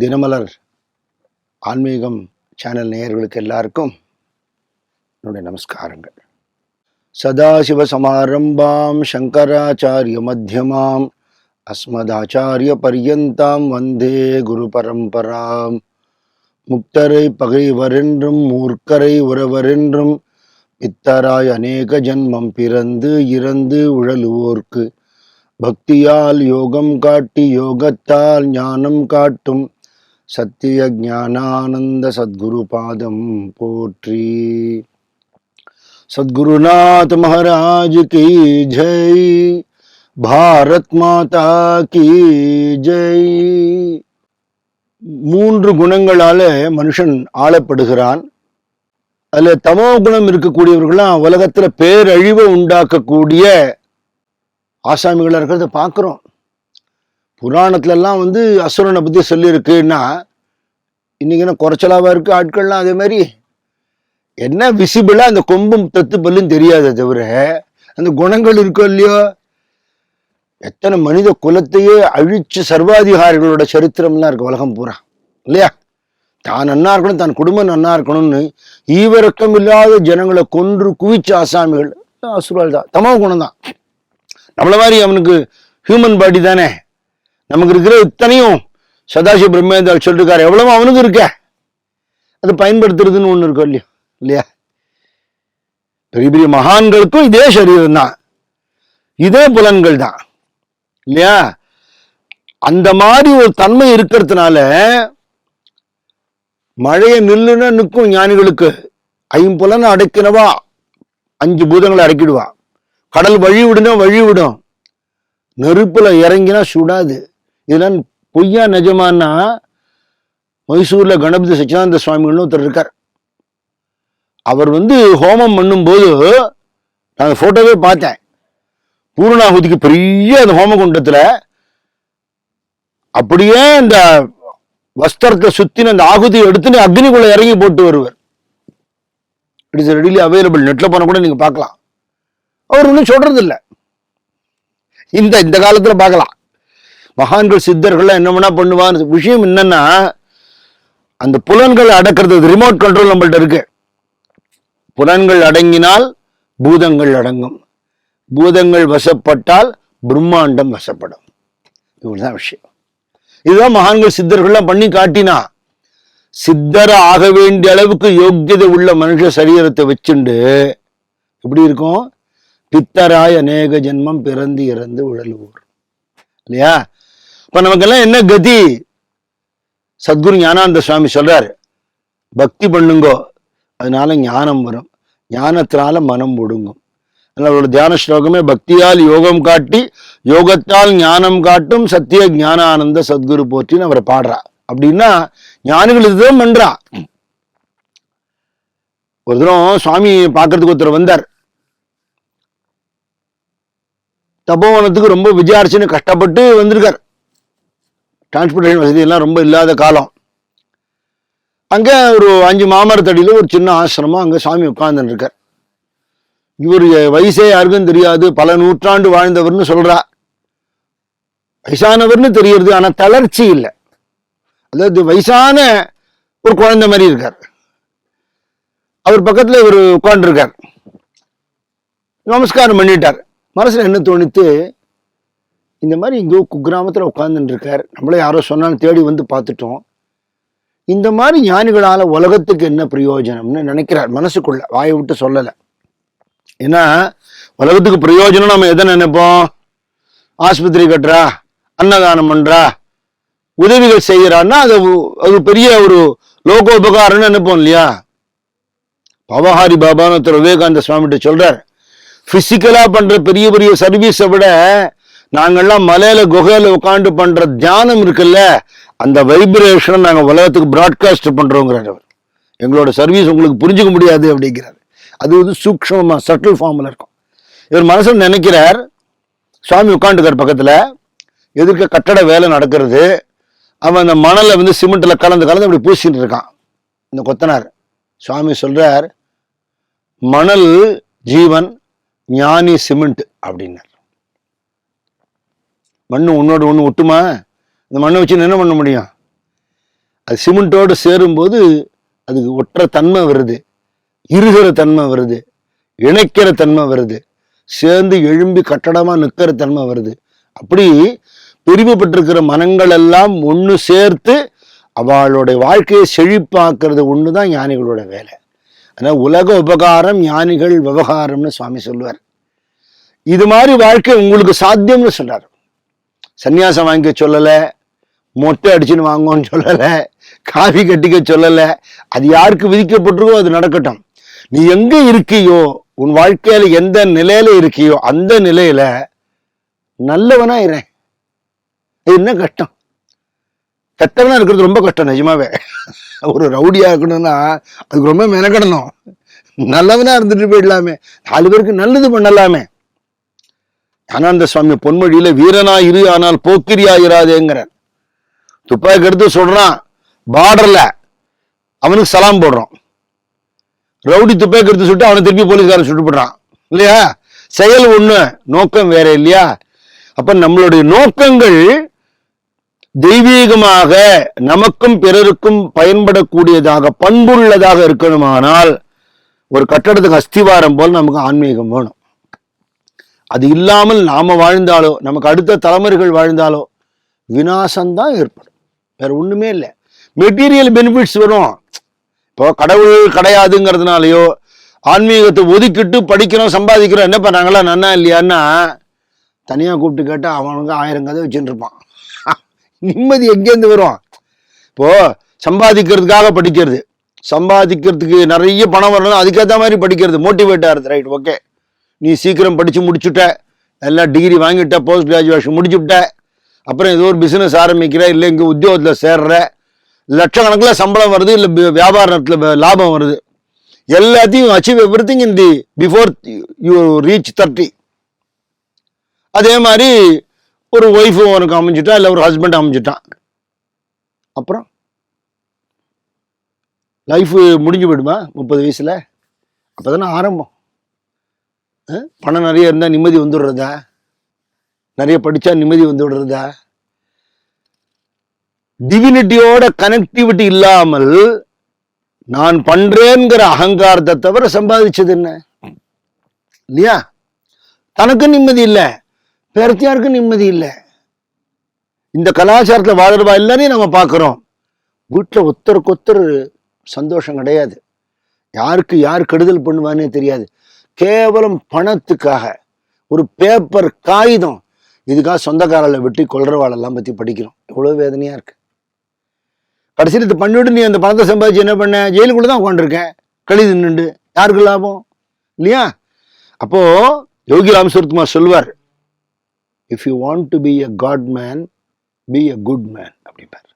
தினமலர் ஆன்மீகம் சேனல் நேயர்களுக்கு எல்லாருக்கும் என்னுடைய நமஸ்காரங்கள். சதாசிவ சமாரம்பாம் சங்கராச்சாரிய மத்தியமாம் அஸ்மதாச்சாரிய பர்யந்தாம் வந்தே குரு பரம்பராம். முக்தரை பகைவரென்றும் மூர்க்கரை உறவரென்றும் பித்தராய் அநேக ஜன்மம் பிறந்து இறந்து உழலுவோர்க்கு பக்தியால் யோகம் காட்டி யோகத்தால் ஞானம் காட்டும் சத்திய ஞானானந்த சத்குரு பாதம் போற்றி. சத்குருநாத் மகாராஜ் கி ஜெய். பாரத் மாதா கி ஜெய். 3 குணங்களால மனுஷன் ஆளப்படுகிறான். அதுல தமோ குணம் இருக்கக்கூடியவர்களாம் உலகத்துல பேரழிவை உண்டாக்கக்கூடிய ஆசாமிகளா இருக்கிறத பார்க்கிறோம். புராணத்துல எல்லாம் அசுரனை பத்தி சொல்லியிருக்குன்னா இன்னைக்கு என்ன குறைச்சலாவா இருக்கு ஆட்கள்லாம். அதே மாதிரி என்ன விசிபிளா அந்த கொம்பும் தத்து பல்லும் தெரியாத தவிர அந்த குணங்கள் இருக்கோ இல்லையோ. எத்தனை மனித குலத்தையே அழிச்சு சர்வாதிகாரிகளோட சரித்திரம்லாம் இருக்கு உலகம் பூரா இல்லையா. தான் நன்னா இருக்கணும், தான் குடும்பம் நன்னா இருக்கணும்னு ஈவிரக்கம் இல்லாத ஜனங்களை கொன்று குவிச்ச ஆசாமிகள் அசுரால் தான். தமோ குணம் தான். நம்மள மாதிரி அவனுக்கு ஹியூமன் பாடி தானே. நமக்கு இருக்கிற இத்தனையும் சதாசிவ பிரம்மேந்திரால் சொல்லிருக்காரு, எவ்வளவு அவனுக்கு இருக்க அது பயன்படுத்துறதுன்னு ஒண்ணு இருக்கும் இல்லையா இல்லையா. பெரிய பெரிய மகான்களுக்கும் இதே சரீரம் தான், இதே புலன்கள் தான் இல்லையா. அந்த மாதிரி ஒரு தன்மை இருக்கிறதுனால மழையை நில்லுன்னா நிற்கும் ஞானிகளுக்கு. 5 புலனை அடைக்கிறவா 5 பூதங்களை அடக்கிடுவா. கடல் வழி விடுனா வழி விடும். நெருப்புல இறங்கினா சுடாது. இதெல்லாம் பொய்யா நிஜமானா மைசூர்ல கணபதி சச்சிதானந்த சுவாமிகள்னு ஒருத்தர் இருக்கார். அவர் ஹோமம் பண்ணும் போது நான் போட்டோவே பார்த்தேன். பூர்ணாகுதிக்கு பெரிய அந்த ஹோமகுண்டத்துல அப்படியே அந்த வஸ்திரத்தை சுத்தின அந்த ஆகுதியை எடுத்துன்னு அக்னிக்குள்ள இறங்கி போட்டு வருவார். It is readily available. நெட்ல போன கூட நீங்க பார்க்கலாம். அவர் ஒன்றும் சொல்றது இல்லை. இந்த காலத்துல பார்க்கலாம். மகான்கள் சித்தர்கள்லாம் என்ன வேணா பண்ணுவான்னு. விஷயம் என்னன்னா அந்த புலன்கள் அடக்கிறது ரிமோட் கண்ட்ரோல் நம்மள்ட்ட இருக்கு. புலன்கள் அடங்கினால் பூதங்கள் அடங்கும். பூதங்கள் வசப்பட்டால் பிரம்மாண்டம் வசப்படும். இவ்வளவுதான் விஷயம். இதுதான் மகான்கள் சித்தர்கள்லாம் பண்ணி காட்டினா. சித்தர ஆக வேண்டிய அளவுக்கு யோக்கியதை உள்ள மனுஷ சரீரத்தை வச்சுண்டு எப்படி இருக்கும்? பித்தராய் அநேக ஜென்மம் பிறந்து இறந்து உழலுவோர் இல்லையா. இப்ப நமக்கெல்லாம் என்ன கதி? சத்குரு ஞானானந்த சுவாமி சொல்றாரு, பக்தி பண்ணுங்கோ, அதனால ஞானம் வரும், ஞானத்தினால மனம் ஒடுங்கும். அதனால தியான ஸ்லோகமே பக்தியால் யோகம் காட்டி யோகத்தால் ஞானம் காட்டும் சத்திய ஞானானந்த சத்குரு போற்றின்னு அவரை பாடுறா. அப்படின்னா ஞானிகள் இதுதான் பண்றா. ஒரு தரம் சுவாமி பார்க்கறதுக்கு ஒருத்தர் வந்தார். தபோவனத்துக்கு ரொம்ப விஜயார்ச்சனை கஷ்டப்பட்டு வந்திருக்கார். டிரான்ஸ்போர்டேஷன் வசதி எல்லாம் ரொம்ப இல்லாத காலம். அங்க ஒரு 5 மாமரத்தடியில ஒரு சின்ன ஆசிரமம். அங்க சுவாமி உட்கார்ந்துட்டு இருக்கார். இவர் வயசே யாருக்கும் தெரியாது, பல நூற்றாண்டு வாழ்ந்தவர்னு சொல்றா. வயசானவர்னு தெரியுது, ஆனா தளர்ச்சி இல்லை. அதாவது வயசான ஒரு குழந்தை மாதிரி இருக்கார். அவர் பக்கத்துல இவர் உட்கார்ந்து இருக்கார். நமஸ்காரம் பண்ணிட்டார். மனசுல என்ன தோணித்து, இந்த மாதிரி இங்கோ குக்கிராமத்துல உட்கார்ந்துட்டு இருக்கார், நம்மளே யாரோ சொன்னாலும் தேடி பார்த்துட்டோம், இந்த மாதிரி ஞானிகளால உலகத்துக்கு என்ன பிரயோஜனம்னு நினைக்கிறார் மனசுக்குள்ள. வாயை விட்டு சொல்லல. ஏன்னா உலகத்துக்கு பிரயோஜனம் நம்ம எதை நினைப்போம்? ஆஸ்பத்திரி கட்டுறா, அன்னதானம் பண்றா, உதவிகள் செய்யறான்னா அது பெரிய ஒரு லோகோபகாரம்னு நினைப்போம் இல்லையா. பவஹாரி பாபான்னு ஒருத்தர் விவேகானந்த சுவாமிகிட்ட சொல்றார், பிசிக்கலா பண்ற பெரிய பெரிய சர்வீஸை விட நாங்கள்லாம் மலையில குகையில உட்காந்து பண்ற தியானம் இருக்குல்ல, அந்த வைப்ரேஷனை நாங்க உலகத்துக்கு பிராட்காஸ்ட் பண்றோங்கிறார் அவர். எங்களோட சர்வீஸ் உங்களுக்கு புரிஞ்சுக்க முடியாது அப்படிங்கிறார். அது சூக்ஷ்மமா சட்டில் ஃபார்ம்ல இருக்கும். இவர் மனசுல நினைக்கிறார். சுவாமி உட்காந்துக்கார் பக்கத்துல, எதிர்க்க கட்டட வேலை நடக்கிறது. அவன் அந்த மணலை சிமெண்ட்ல கலந்து கலந்து அப்படி பூசிட்டு இருக்கான் இந்த கொத்தனார். சுவாமி சொல்றார், மணல் ஜீவன், ஞானி சிமெண்ட் அப்படின்னார். மண்ணு ஒன்னோட ஒண்ணு ஒட்டுமா? இந்த மண்ணை வச்சு என்ன பண்ண முடியும்? அது சிமெண்டோடு சேரும்போது அதுக்கு ஒற்ற தன்மை வருது, இருகிற தன்மை வருது, இணைக்கிற தன்மை வருது, சேர்ந்து எழும்பி கட்டடமா நிற்கிற தன்மை வருது. அப்படி பிரிவுபட்டிருக்கிற மனங்கள் எல்லாம் ஒன்று சேர்த்து அவளுடைய வாழ்க்கையை செழிப்பாக்குறது ஒண்ணுதான் ஞானிகளோட வேலை. அதனால உலக உபகாரம் ஞானிகள் விவகாரம்னு சுவாமி சொல்லுவார். இது மாதிரி வாழ்க்கை உங்களுக்கு சாத்தியம்னு சொல்றாரு. சன்னியாசம் வாங்கிக்க சொல்லல, மொட்டை அடிச்சுன்னு வாங்கன்னு சொல்லல, காவி கட்டிக்க சொல்லல. அது யாருக்கு விதிக்கப்பட்டிருக்கோ அது நடக்கட்டும். நீ எங்க இருக்கியோ, உன் வாழ்க்கையில எந்த நிலையில இருக்கியோ அந்த நிலையில நல்லவனா இறேன். என்ன கஷ்டம்? கெட்டவனா இருக்கிறது ரொம்ப கஷ்டம் நிஜமாவே. ஒரு ரவுடியா இருக்கணும்னா அதுக்கு ரொம்ப மெனக்கடணும். நல்லவனா இருந்துட்டு போயிடலாமே, 4 பேருக்கு நல்லது பண்ணலாமே. ஆனந்த சுவாமி பொன்மொழியில வீரனா இரு ஆனால் போக்கிரியா இராதேங்கிறார். துப்பாக்கி எடுத்து சொல்றான் பார்டர்ல, அவனுக்கு சலாம் போடுறோம். ரவுடி துப்பாக்கி எடுத்து சுட்டு அவனை திருப்பி போலீஸ்காரன் சுட்டு போடுறான் இல்லையா? செயல் ஒண்ணு, நோக்கம் வேற இல்லையா? அப்ப நம்மளுடைய நோக்கங்கள் தெய்வீகமாக நமக்கும் பிறருக்கும் பயன்படக்கூடியதாக பண்புள்ளதாக இருக்கணுமானால் ஒரு கட்டடத்துக்கு அஸ்திவாரம் போல் நமக்கு ஆன்மீகம் வேணும். அது இல்லாமல் நாம வாழ்ந்தாலோ நமக்கு அடுத்த தலைமுறைகள் வாழ்ந்தாலோ விநாசம்தான் ஏற்படும், வேற ஒண்ணுமே இல்லை. மெட்டீரியல் பெனிஃபிட்ஸ் வரும். இப்போ கடவுள் கிடையாதுங்கிறதுனாலயோ ஆன்மீகத்தை ஒதுக்கிட்டு படிக்கிறோம் சம்பாதிக்கிறோம் என்ன பண்றாங்களா நன்னா இல்லையான்னா தனியா கூப்பிட்டு கேட்டா அவனுக்கு 1000 கதை வச்சுட்டு இருப்பான். நிம்மதி எங்கேருந்து வரும்? இப்போ சம்பாதிக்கிறதுக்காக படிக்கிறது, சம்பாதிக்கிறதுக்கு நிறைய பணம் வரணும் அதுக்கேற்ற மாதிரி படிக்கிறது, மோட்டிவேட் ஆகுது. ரைட், ஓகே, நீ சீக்கிரம் படிச்சு முடிச்சுட்ட, எல்லாம் டிகிரி வாங்கிட்ட, போஸ்ட் கிராஜுவேஷன் முடிச்சுட்ட, அப்புறம் ஏதோ ஒரு பிசினஸ் ஆரம்பிக்கிற, இல்லை இங்கே உத்தியோகத்தில் சேர்ற, லட்சக்கணக்கில் சம்பளம் வருது, இல்லை வியாபாரத்தில் லாபம் வருது, எல்லாத்தையும் achieve everything in the before you reach 30. அதே மாதிரி ஒரு ஒய்ஃபு உனக்கு அமைஞ்சிட்டா, இல்லை ஒரு ஹஸ்பண்ட் அமைஞ்சிட்டான், அப்புறம் லைஃப் முடிஞ்சு போயிடுமா 30 வயசுல? அப்போதானே ஆரம்பம். பணம் நிறைய இருந்தால் நிம்மதி வந்துடுறதா? நிறைய படித்தா நிம்மதி வந்து விடுறதா? டிவினிட்டியோட கனெக்டிவிட்டி இல்லாமல் நான் பண்றேங்கிற அகங்காரத்தை தவிர சம்பாதிச்சது என்ன இல்லையா? தனக்கு நிம்மதி இல்லை, பேரத்தியாருக்கும் நிம்மதி இல்லை. இந்த கலாச்சாரத்தில் வாழ்றவா எல்லாரையும் நம்ம பார்க்குறோம். வீட்டில் ஒருத்தருக்கு ஒருத்தர் சந்தோஷம் கிடையாது. யாருக்கு யார் கெடுதல் பண்ணுவானே தெரியாது. கேவலம் பணத்துக்காக ஒரு பேப்பர் காகிதம், இதுக்காக சொந்தக்காரர்களை வெட்டி கொள்றவாளெல்லாம் பற்றி படிக்கிறோம். எவ்வளோ வேதனையாக இருக்கு. கடைசியில் இது பண்ணிவிட்டு நீ அந்த பணத்தை சம்பாதிச்சு என்ன பண்ண? ஜெயிலுக்குள்ள தான் உட்காந்துருக்கேன், கழிது நின்று, யாருக்கு லாபம் இல்லையா? அப்போ யோகி ராம் சுரத்குமார் சொல்வார், if you want to be a god man, be a good man அப்படிப்பார்.